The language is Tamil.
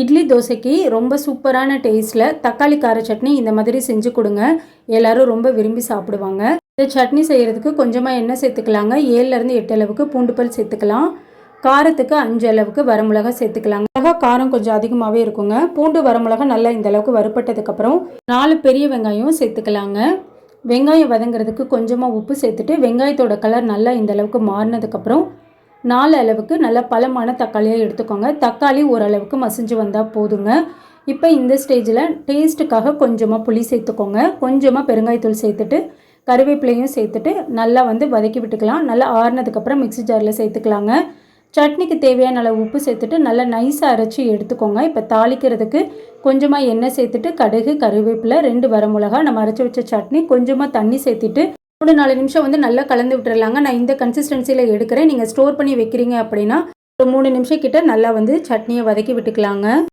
இட்லி தோசைக்கு ரொம்ப சூப்பரான டேஸ்ட்டில் தக்காளி கார சட்னி இந்த மாதிரி செஞ்சு கொடுங்க. எல்லோரும் ரொம்ப விரும்பி சாப்பிடுவாங்க. இந்த சட்னி செய்கிறதுக்கு கொஞ்சமாக எண்ணெய் சேர்த்துக்கலாங்க. 7லேருந்து 8 அளவுக்கு பூண்டு பல் சேர்த்துக்கலாம். காரத்துக்கு 5 அளவுக்கு வரமிளகா சேர்த்துக்கலாங்க. மிளகா காரம் கொஞ்சம் அதிகமாகவே இருக்குங்க. பூண்டு வரமிளகா நல்லா இந்த அளவுக்கு வறுப்பட்டதுக்கப்புறம் 4 பெரிய வெங்காயம் சேர்த்துக்கலாங்க. வெங்காயம் வதங்கிறதுக்கு கொஞ்சமாக உப்பு சேர்த்துட்டு வெங்காயத்தோட கலர் நல்லா இந்த அளவுக்கு மாறினதுக்கப்புறம் 4 அளவுக்கு நல்ல பழமான தக்காளியாக எடுத்துக்கோங்க. தக்காளி ஓரளவுக்கு மசிஞ்சு வந்தால் போதுங்க. இப்போ இந்த ஸ்டேஜில் டேஸ்ட்டுக்காக கொஞ்சமாக புளி சேர்த்துக்கோங்க. கொஞ்சமாக பெருங்காயத்தூள் சேர்த்துட்டு கருவேப்பிலையும் சேர்த்துட்டு நல்லா வதக்கி விட்டுக்கலாம். நல்லா ஆறுனதுக்கப்புறம் மிக்ஸி ஜாரில் சேர்த்துக்கலாங்க. சட்னிக்கு தேவையான அளவு உப்பு சேர்த்துட்டு நல்லா நைஸாக அரைச்சி எடுத்துக்கோங்க. இப்போ தாளிக்கிறதுக்கு கொஞ்சமாக எண்ணெய் சேர்த்துட்டு கடுகு, கருவேப்பிலை, 2 வரமிளகா, நம்ம அரைச்சி வச்ச சட்னி, கொஞ்சமாக தண்ணி சேர்த்துட்டு 3-4 நிமிஷம் நல்லா கலந்து விட்டுறலாங்க. நான் இந்த கன்சிஸ்டன்சியில் எடுக்கிறேன். நீங்கள் ஸ்டோர் பண்ணி வைக்கிறீங்க அப்படின்னா ஒரு 3 நிமிஷம் கிட்ட நல்லா சட்னியை வதக்கி விட்டுக்கலாங்க.